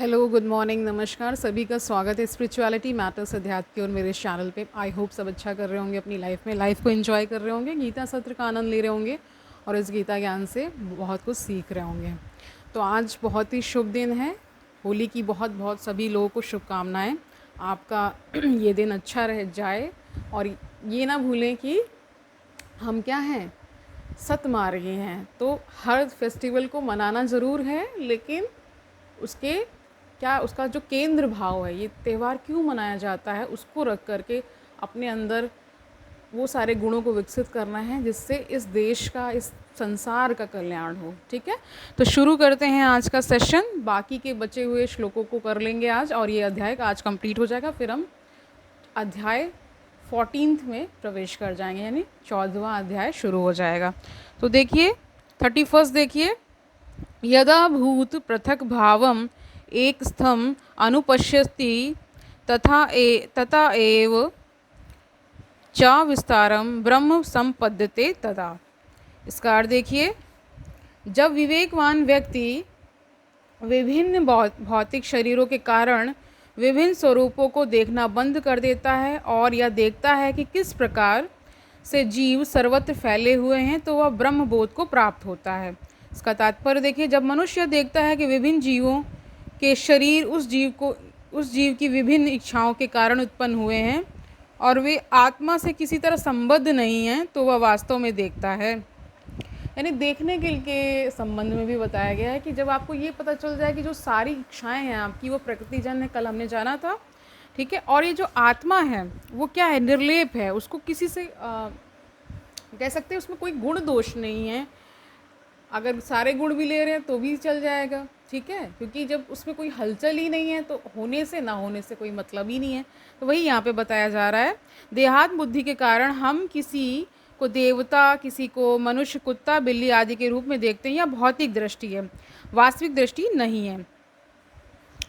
Hello, good morning, नमस्कार। सभी का स्वागत है स्पिरिचुअलिटी मैटर्स अध्यात्म की और मेरे इस चैनल पे। आई होप सब अच्छा कर रहे होंगे अपनी लाइफ में, लाइफ को एंजॉय कर रहे होंगे, गीता सत्र का आनंद ले रहे होंगे और इस गीता ज्ञान से बहुत कुछ सीख रहे होंगे। तो आज बहुत ही शुभ दिन है, होली की बहुत बहुत सभी लोगों को शुभकामनाएँ। आपका ये दिन अच्छा रह जाए और ये ना भूलें कि हम क्या हैं, सतमार्गी हैं। तो हर फेस्टिवल को मनाना ज़रूर है, लेकिन उसके क्या उसका जो केंद्र भाव है, ये त्यौहार क्यों मनाया जाता है, उसको रख करके अपने अंदर वो सारे गुणों को विकसित करना है जिससे इस देश का, इस संसार का कल्याण हो। ठीक है, तो शुरू करते हैं आज का सेशन। बाकी के बचे हुए श्लोकों को कर लेंगे आज और ये अध्याय आज कंप्लीट हो जाएगा। फिर हम अध्याय 14 में प्रवेश कर जाएंगे, यानी 14वां अध्याय शुरू हो जाएगा। तो देखिए 31 देखिए, यदा भूत पृथक भावम एक स्थम अनुपश्यति तथा एव च विस्तारम ब्रह्म संपद्यते तदा। इसका अर्थ देखिए, जब विवेकवान व्यक्ति विभिन्न भौतिक शरीरों के कारण विभिन्न स्वरूपों को देखना बंद कर देता है और यह देखता है कि किस प्रकार से जीव सर्वत्र फैले हुए हैं, तो वह ब्रह्म बोध को प्राप्त होता है। इसका तात्पर्य देखिए, जब मनुष्य देखता है कि विभिन्न जीवों के शरीर उस जीव की विभिन्न इच्छाओं के कारण उत्पन्न हुए हैं और वे आत्मा से किसी तरह संबद्ध नहीं हैं, तो वह वास्तव में देखता है। यानी देखने के संबंध में भी बताया गया है कि जब आपको ये पता चल जाए कि जो सारी इच्छाएं हैं आपकी वो प्रकृतिजन है, कल हमने जाना था, ठीक है, और ये जो आत्मा है वो क्या है, निर्लेप है, उसको किसी से कह सकते हैं उसमें कोई गुण दोष नहीं है। अगर सारे गुण भी ले रहे हैं तो भी चल जाएगा, ठीक है, क्योंकि जब उसमें कोई हलचल ही नहीं है तो होने से ना होने से कोई मतलब ही नहीं है। तो वही यहाँ पे बताया जा रहा है, देहात्म बुद्धि के कारण हम किसी को देवता, किसी को मनुष्य, कुत्ता, बिल्ली आदि के रूप में देखते हैं। यह भौतिक दृष्टि है, वास्तविक दृष्टि नहीं है।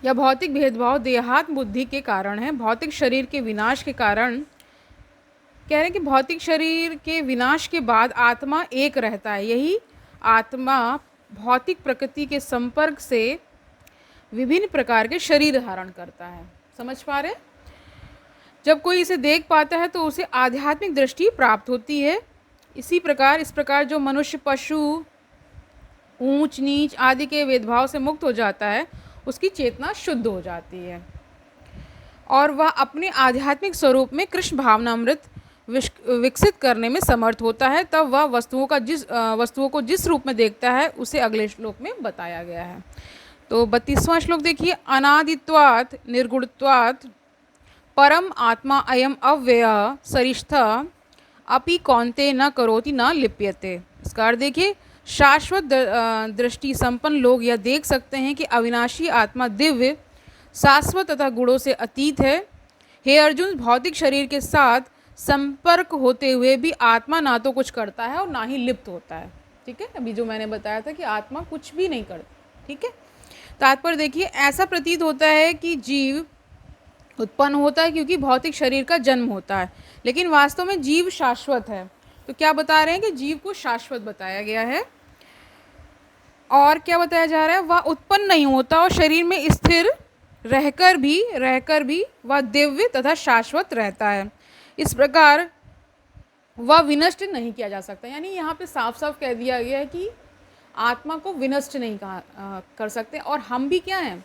यह भौतिक भेदभाव देहात्म बुद्धि के कारण है। भौतिक शरीर के विनाश के कारण कह रहे हैं कि भौतिक शरीर के विनाश के बाद आत्मा एक रहता है। यही आत्मा भौतिक प्रकृति के संपर्क से विभिन्न प्रकार के शरीर धारण करता है। समझ पा रहे? जब कोई इसे देख पाता है तो उसे आध्यात्मिक दृष्टि प्राप्त होती है। इस प्रकार जो मनुष्य, पशु, ऊंच नीच आदि के भेदभाव से मुक्त हो जाता है, उसकी चेतना शुद्ध हो जाती है और वह अपने आध्यात्मिक स्वरूप में कृष्ण भावनामृत विकसित करने में समर्थ होता है। तब वह वस्तुओं को जिस रूप में देखता है उसे अगले श्लोक में बताया गया है। तो 32वां श्लोक देखिए, अनादित्वात् निर्गुणत्वात् परम आत्मा अयम अव्ययः सरिष्ठः अपि कौन्ते न करोति न लिप्यते। इसका अर्थ देखिए, शाश्वत दृष्टि संपन्न लोग यह देख सकते हैं कि अविनाशी आत्मा दिव्य, शाश्वत तथा गुणों से अतीत है। हे अर्जुन, भौतिक शरीर के साथ संपर्क होते हुए भी आत्मा ना तो कुछ करता है और ना ही लिप्त होता है। ठीक है, अभी जो मैंने बताया था कि आत्मा कुछ भी नहीं करती। ठीक है, तात्पर्य देखिए, ऐसा प्रतीत होता है कि जीव उत्पन्न होता है क्योंकि भौतिक शरीर का जन्म होता है, लेकिन वास्तव में जीव शाश्वत है। तो क्या बता रहे हैं कि जीव को शाश्वत बताया गया है। और क्या बताया जा रहा है, वह उत्पन्न नहीं होता और शरीर में स्थिर रहकर भी वह दिव्य तथा शाश्वत रहता है। इस प्रकार वह विनष्ट नहीं किया जा सकता। यानी यहाँ पे साफ साफ कह दिया गया है कि आत्मा को विनष्ट नहीं कर सकते, और हम भी क्या हैं,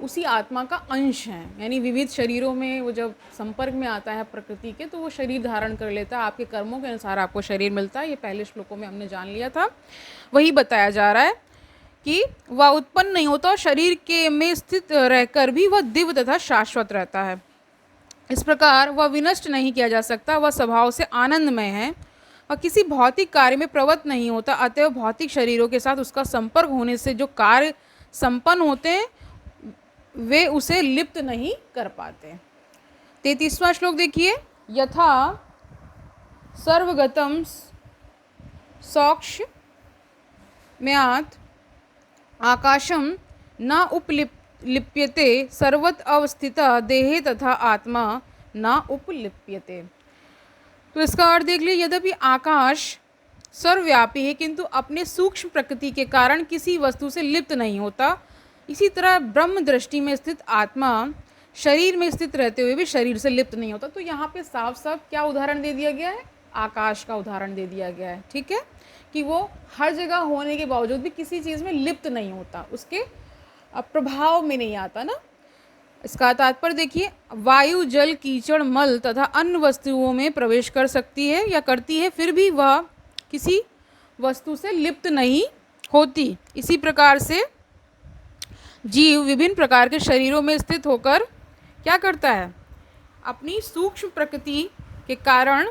उसी आत्मा का अंश हैं। यानी विविध शरीरों में वो जब संपर्क में आता है प्रकृति के, तो वो शरीर धारण कर लेता है। आपके कर्मों के अनुसार आपको शरीर मिलता है। ये पहले श्लोकों में हमने जान लिया था। वही बताया जा रहा है कि वह उत्पन्न नहीं होता और शरीर के में स्थित रहकर भी वह दिव्य तथा शाश्वत रहता है। इस प्रकार वह विनष्ट नहीं किया जा सकता। वह स्वभाव से आनंदमय है और किसी भौतिक कार्य में प्रवृत्त नहीं होता। अतएव भौतिक शरीरों के साथ उसका संपर्क होने से जो कार्य संपन्न होते हैं वे उसे लिप्त नहीं कर पाते। 33वां श्लोक देखिए, यथा सर्वगतम सौक्ष्म्यात् आकाशम न उपलिप्यते सर्वत अवस्थितः देहे तथा आत्मा न उपलिप्यते। तो इसका अर्थ देख लीजिए, यद्यपि आकाश सर्वव्यापी है किंतु अपने सूक्ष्म प्रकृति के कारण किसी वस्तु से लिप्त नहीं होता। इसी तरह ब्रह्म दृष्टि में स्थित आत्मा शरीर में स्थित रहते हुए भी शरीर से लिप्त नहीं होता। तो यहाँ पे साफ साफ क्या उदाहरण दे दिया गया है, आकाश का उदाहरण दे दिया गया है, ठीक है, कि वो हर जगह होने के बावजूद भी किसी चीज़ में लिप्त नहीं होता, उसके प्रभाव में नहीं आता ना। इसका तात्पर्य देखिए, वायु जल कीचड़ मल तथा अन्य वस्तुओं में प्रवेश कर सकती है या करती है, फिर भी वह किसी वस्तु से लिप्त नहीं होती। इसी प्रकार से जीव विभिन्न प्रकार के शरीरों में स्थित होकर क्या करता है, अपनी सूक्ष्म प्रकृति के कारण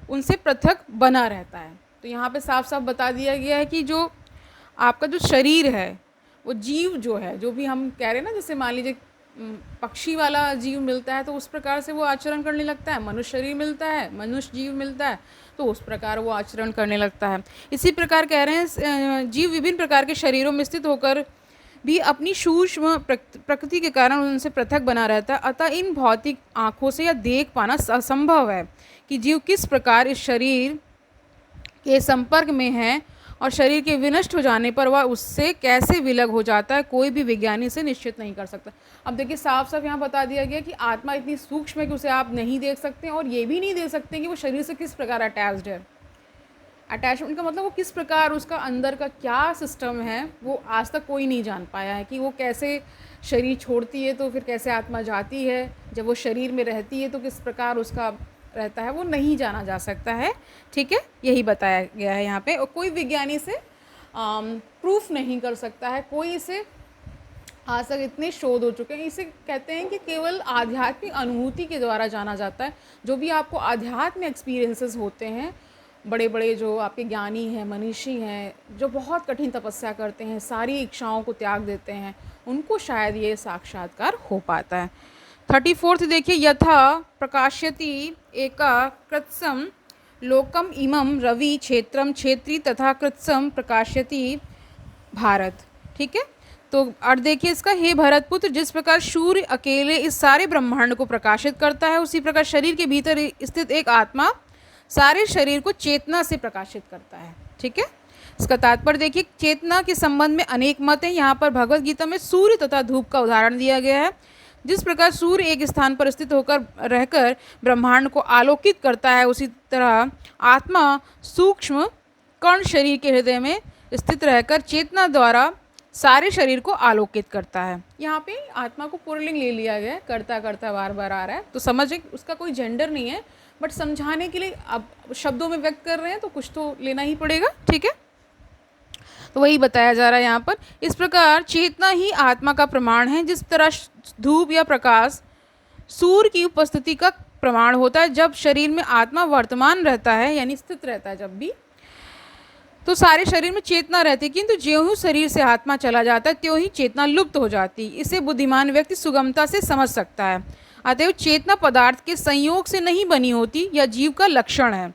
उनसे पृथक बना रहता है। तो यहाँ पे साफ साफ बता दिया गया है कि जो आपका जो शरीर है, वो जीव जो है, जो भी हम कह रहे हैं ना, जैसे मान लीजिए पक्षी वाला जीव मिलता है तो उस प्रकार से वो आचरण करने लगता है, मनुष्य शरीर मिलता है, मनुष्य जीव मिलता है तो उस प्रकार वो आचरण करने लगता है। इसी प्रकार कह रहे हैं जीव विभिन्न प्रकार के शरीरों में स्थित होकर भी अपनी सूक्ष्म प्रकृति के कारण उनसे पृथक बना रहता है। अतः इन भौतिक आँखों से यह देख पाना असंभव है कि जीव किस प्रकार इस शरीर के संपर्क में है और शरीर के विनष्ट हो जाने पर वह उससे कैसे विलग हो जाता है, कोई भी विज्ञानी से निश्चित नहीं कर सकता। अब देखिए साफ साफ यहाँ बता दिया गया कि आत्मा इतनी सूक्ष्म है कि उसे आप नहीं देख सकते और ये भी नहीं देख सकते कि वो शरीर से किस प्रकार अटैच्ड है। अटैचमेंट का मतलब वो किस प्रकार, उसका अंदर का क्या सिस्टम है, वो आज तक कोई नहीं जान पाया है कि वो कैसे शरीर छोड़ती है तो फिर कैसे आत्मा जाती है, जब वो शरीर में रहती है तो किस प्रकार उसका रहता है, वो नहीं जाना जा सकता है, ठीक है, यही बताया गया है यहाँ पे। और कोई विज्ञानी से प्रूफ नहीं कर सकता है, कोई इसे आज तक इतने शोध हो चुके हैं, इसे कहते हैं कि केवल आध्यात्मिक अनुभूति के द्वारा जाना जाता है। जो भी आपको आध्यात्म एक्सपीरियंसेस होते हैं, बड़े बड़े जो आपके ज्ञानी हैं, मनीषी हैं, जो बहुत कठिन तपस्या करते हैं, सारी इच्छाओं को त्याग देते हैं, उनको शायद ये साक्षात्कार हो पाता है। 34 देखिए, यथा प्रकाश्यति एका कृत्सम लोकम इमं रवि क्षेत्रम क्षेत्री तथा कृत्सम प्रकाश्यति भारत, ठीक है। तो और देखिए इसका, हे भरतपुत्र, जिस प्रकार सूर्य अकेले इस सारे ब्रह्मांड को प्रकाशित करता है, उसी प्रकार शरीर के भीतर स्थित एक आत्मा सारे शरीर को चेतना से प्रकाशित करता है, ठीक है। इसका तात्पर्य देखिए, चेतना के संबंध में अनेक मत हैं। यहाँ पर भगवत गीता में सूर्य तथा धूप का उदाहरण दिया गया है। जिस प्रकार सूर्य एक स्थान पर स्थित होकर रहकर ब्रह्मांड को आलोकित करता है, उसी तरह आत्मा सूक्ष्म कण शरीर के हृदय में स्थित रहकर चेतना द्वारा सारे शरीर को आलोकित करता है। यहाँ पे आत्मा को पुल्लिंग ले लिया गया है, करता करता बार बार आ रहा है, तो समझ, उसका कोई जेंडर नहीं है, बट समझाने के लिए अब शब्दों में व्यक्त कर रहे हैं तो कुछ तो लेना ही पड़ेगा, ठीक है। तो वही बताया जा रहा है यहाँ पर। इस प्रकार चेतना ही आत्मा का प्रमाण है। जिस तरह धूप या प्रकाश सूर्य की उपस्थिति का प्रमाण होता है, जब शरीर में आत्मा वर्तमान रहता है यानी स्थित रहता है जब भी, तो सारे शरीर में चेतना रहती है, किंतु ज्यों ही शरीर से आत्मा चला जाता है त्यों ही चेतना लुप्त हो जाती। इसे बुद्धिमान व्यक्ति सुगमता से समझ सकता है। अतएव चेतना पदार्थ के संयोग से नहीं बनी होती, यह जीव का लक्षण है।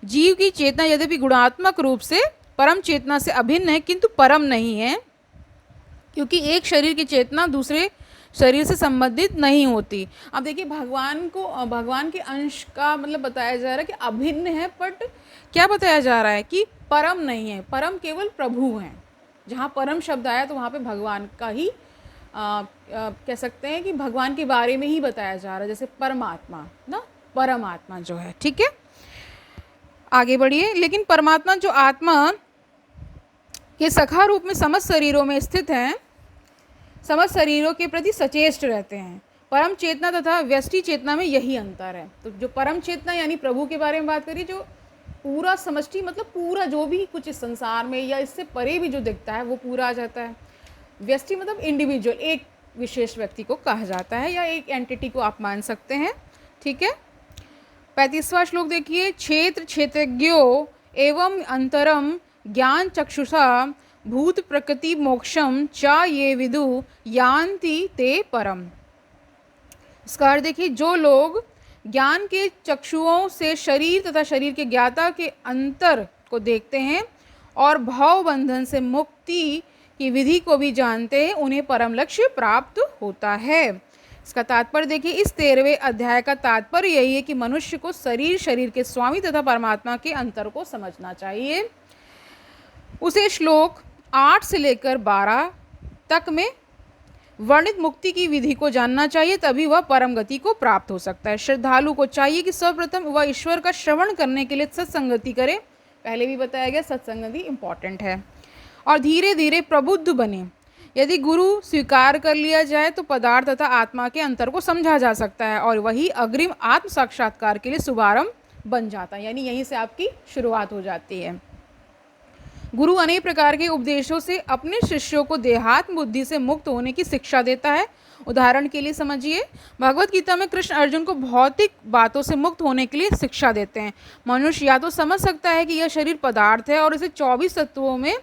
जीव की चेतना यद्यपि गुणात्मक रूप से परम चेतना से अभिन्न है, किंतु परम नहीं है, क्योंकि एक शरीर की चेतना दूसरे शरीर से संबंधित नहीं होती। अब देखिए भगवान को, भगवान के अंश का मतलब बताया जा रहा है कि अभिन्न है, बट क्या बताया जा रहा है कि परम नहीं है। परम केवल प्रभु हैं। जहाँ परम शब्द आया तो वहाँ पे भगवान का ही कह सकते हैं कि भगवान के बारे में ही बताया जा रहा है, जैसे परमात्मा ना, परमात्मा जो है, ठीक है। आगे बढ़िए। लेकिन परमात्मा जो आत्मा के सखा रूप में समस्त शरीरों में स्थित हैं, समस्त शरीरों के प्रति सचेष्ट रहते हैं। परम चेतना तथा व्यष्टि चेतना में यही अंतर है। तो जो परम चेतना यानी प्रभु के बारे में बात करिए, जो पूरा समष्टि मतलब पूरा जो भी कुछ इस संसार में या इससे परे भी जो दिखता है वो पूरा आ जाता है। व्यष्टि मतलब इंडिविजुअल, एक विशेष व्यक्ति को कहा जाता है या एक एंटिटी को आप मान सकते हैं, ठीक है। 35वां श्लोक देखिए, क्षेत्र क्षेत्रज्ञो एवं अंतरम ज्ञान चक्षुषा भूत प्रकृति मोक्षम च ये विदु यान्ति ते परम। इसका अर्थ देखिए, जो लोग ज्ञान के चक्षुओं से शरीर तथा शरीर के ज्ञाता के अंतर को देखते हैं और भाव बंधन से मुक्ति की विधि को भी जानते हैं, उन्हें परम लक्ष्य प्राप्त होता है। इसका तात्पर्य देखिए, इस 13वें अध्याय का तात्पर्य यही है कि मनुष्य को शरीर के स्वामी तथा परमात्मा के अंतर को समझना चाहिए। उसे श्लोक 8 से लेकर 12 तक में वर्णित मुक्ति की विधि को जानना चाहिए, तभी वह परम गति को प्राप्त हो सकता है। श्रद्धालु को चाहिए कि सर्वप्रथम वह ईश्वर का श्रवण करने के लिए सत्संगति करे, पहले भी बताया गया सत्संगति इंपॉर्टेंट है, और धीरे धीरे प्रबुद्ध बने। यदि गुरु स्वीकार कर लिया जाए तो पदार्थ तथा आत्मा के अंतर को समझा जा सकता है और वही अग्रिम आत्म साक्षात्कार के लिए शुभारंभ बन जाता है, यानी यहीं से आपकी शुरुआत हो जाती है। गुरु अनेक प्रकार के उपदेशों से अपने शिष्यों को देहात्म बुद्धि से मुक्त होने की शिक्षा देता है। उदाहरण के लिए समझिए, भगवत गीता में कृष्ण अर्जुन को भौतिक बातों से मुक्त होने के लिए शिक्षा देते हैं। मनुष्य या तो समझ सकता है कि यह शरीर पदार्थ है और इसे 24 तत्वों में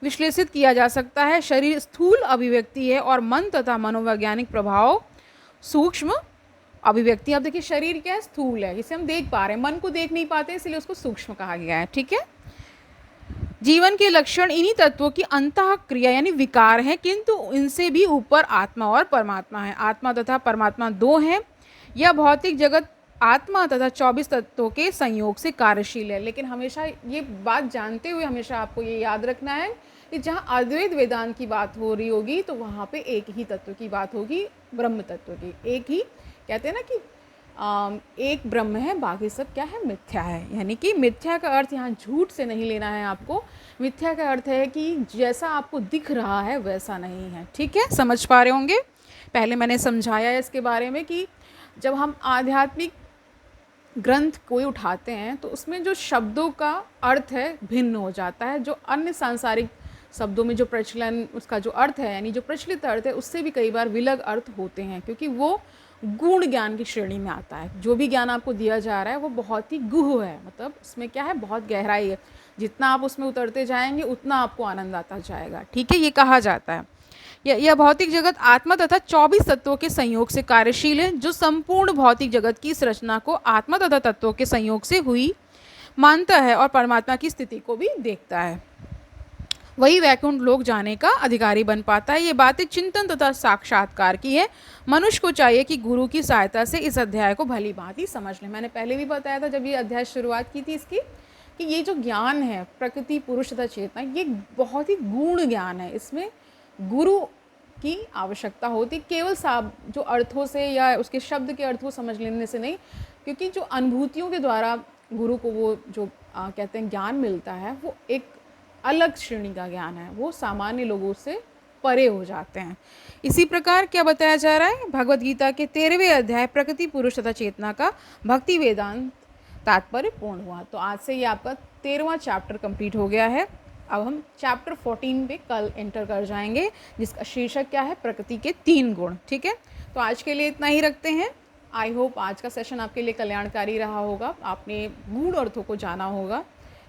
विश्लेषित किया जा सकता है। शरीर स्थूल अभिव्यक्ति है और मन तथा मनोवैज्ञानिक प्रभाव सूक्ष्म अभिव्यक्ति। अब देखिए, शरीर क्या है? स्थूल है, इसे हम देख पा रहे हैं, मन को देख नहीं पाते, इसलिए उसको सूक्ष्म कहा गया है। ठीक है, जीवन के लक्षण इन्हीं तत्वों की अंतः क्रिया यानी विकार है, किंतु इनसे भी ऊपर आत्मा और परमात्मा है। आत्मा तथा परमात्मा दो हैं। यह भौतिक जगत आत्मा तथा 24 तत्वों के संयोग से कार्यशील है। लेकिन हमेशा ये बात जानते हुए हमेशा आपको ये याद रखना है कि जहाँ अद्वैत वेदांत की बात हो रही होगी तो वहाँ पे एक ही तत्व की बात होगी, ब्रह्म तत्व की। एक ही कहते हैं ना कि एक ब्रह्म है, बाकी सब क्या है? मिथ्या है। यानी कि मिथ्या का अर्थ यहाँ झूठ से नहीं लेना है आपको। मिथ्या का अर्थ है कि जैसा आपको दिख रहा है वैसा नहीं है। ठीक है, समझ पा रहे होंगे। पहले मैंने समझाया है इसके बारे में कि जब हम आध्यात्मिक ग्रंथ कोई उठाते हैं तो उसमें जो शब्दों का अर्थ है भिन्न हो जाता है। जो अन्य सांसारिक शब्दों में जो प्रचलन, उसका जो अर्थ है यानी जो प्रचलित अर्थ है, उससे भी कई बार विलग अर्थ होते हैं, क्योंकि वो गूढ़ ज्ञान की श्रेणी में आता है। जो भी ज्ञान आपको दिया जा रहा है वो बहुत ही गुह है, मतलब उसमें क्या है? बहुत गहराई है। जितना आप उसमें उतरते जाएंगे उतना आपको आनंद आता जाएगा। ठीक है, ये कहा जाता है। यह भौतिक जगत आत्मा तथा 24 तत्वों के संयोग से कार्यशील है। जो संपूर्ण भौतिक जगत की संरचना को आत्मा तथा तत्वों के संयोग से हुई मानता है और परमात्मा की स्थिति को भी देखता है, वही वैकुंठ लोक जाने का अधिकारी बन पाता है। ये बातें चिंतन तथा साक्षात्कार की है। मनुष्य को चाहिए कि गुरु की सहायता से इस अध्याय को भली भांति समझ लें। मैंने पहले भी बताया था जब ये अध्याय शुरुआत की थी इसकी, कि ये जो ज्ञान है प्रकृति, पुरुष तथा चेतना, ये बहुत ही गूढ़ ज्ञान है। इसमें गुरु की आवश्यकता होती, केवल जो अर्थों से या उसके शब्द के अर्थ को समझ लेने से नहीं, क्योंकि जो अनुभूतियों के द्वारा गुरु को वो जो कहते हैं ज्ञान मिलता है, वो एक अलग श्रेणी का ज्ञान है, वो सामान्य लोगों से परे हो जाते हैं। इसी प्रकार क्या बताया जा रहा है? भगवत गीता के 13वें अध्याय प्रकृति, पुरुष तथा चेतना का भक्ति वेदांत तात्पर्य पूर्ण हुआ। तो आज से ये आपका 13वां चैप्टर कंप्लीट हो गया है। अब हम चैप्टर 14 पे कल एंटर कर जाएंगे, जिसका शीर्षक क्या है? प्रकृति के 3 गुण। ठीक है, तो आज के लिए इतना ही रखते हैं। आई होप आज का सेशन आपके लिए कल्याणकारी रहा होगा, आपने गूढ़ अर्थों को जाना होगा।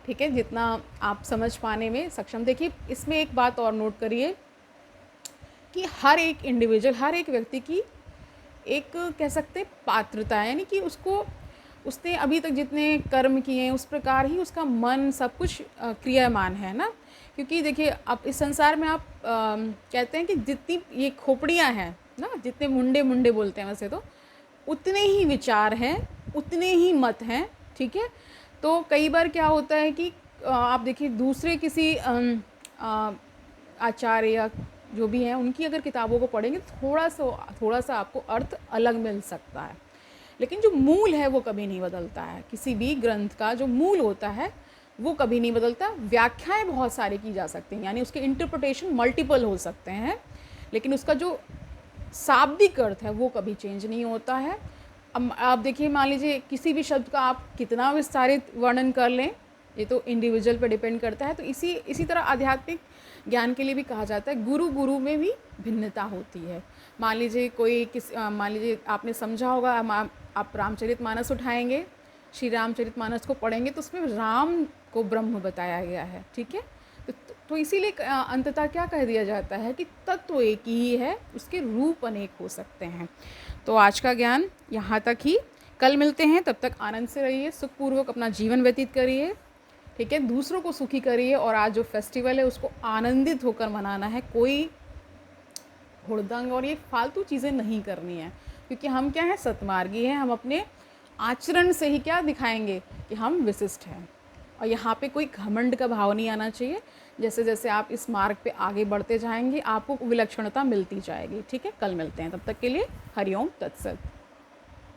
ठीक है, जितना आप समझ पाने में सक्षम। देखिए, इसमें एक बात और नोट करिए कि हर एक इंडिविजुअल, हर एक व्यक्ति की एक कह सकते हैं पात्रता है, यानी कि उसने अभी तक जितने कर्म किए हैं उस प्रकार ही उसका मन सब कुछ क्रियामान है ना। क्योंकि देखिए, आप इस संसार में आप कहते हैं कि जितनी ये खोपड़ियाँ हैं ना, जितने मुंडे मुंडे बोलते हैं वैसे तो, उतने ही विचार हैं, उतने ही मत हैं। ठीक है, तो कई बार क्या होता है कि आप देखिए दूसरे किसी आचार्य या जो भी हैं उनकी अगर किताबों को पढ़ेंगे थोड़ा सा आपको अर्थ अलग मिल सकता है, लेकिन जो मूल है वो कभी नहीं बदलता है। किसी भी ग्रंथ का जो मूल होता है वो कभी नहीं बदलता। व्याख्याएं बहुत सारी की जा सकती हैं, यानी उसके इंटरप्रिटेशन मल्टीपल हो सकते हैं, लेकिन उसका जो शाब्दिक अर्थ है वो कभी चेंज नहीं होता है। अब आप देखिए, मान लीजिए किसी भी शब्द का आप कितना विस्तारित वर्णन कर लें, ये तो इंडिविजुअल पर डिपेंड करता है। तो इसी तरह आध्यात्मिक ज्ञान के लिए भी कहा जाता है गुरु में भी भिन्नता होती है। मान लीजिए आपने समझा होगा, आप रामचरितमानस उठाएंगे, श्री रामचरितमानस को पढ़ेंगे तो उसमें राम को ब्रह्म बताया गया है। ठीक है, तो इसीलिए अंततः क्या कह दिया जाता है कि तत्व एक ही है, उसके रूप अनेक हो सकते हैं। तो आज का ज्ञान यहाँ तक ही, कल मिलते हैं। तब तक आनंद से रहिए, सुखपूर्वक अपना जीवन व्यतीत करिए। ठीक है, दूसरों को सुखी करिए, और आज जो फेस्टिवल है उसको आनंदित होकर मनाना है। कोई हुड़दंग और ये फालतू चीज़ें नहीं करनी है, क्योंकि हम क्या है? सतमार्गी हैं। हम अपने आचरण से ही क्या दिखाएंगे कि हम विशिष्ट हैं। और यहाँ पे कोई घमंड का भाव नहीं आना चाहिए। जैसे जैसे आप इस मार्ग पे आगे बढ़ते जाएंगे आपको विलक्षणता मिलती जाएगी। ठीक है, कल मिलते हैं, तब तक के लिए हरिओम तत्सत।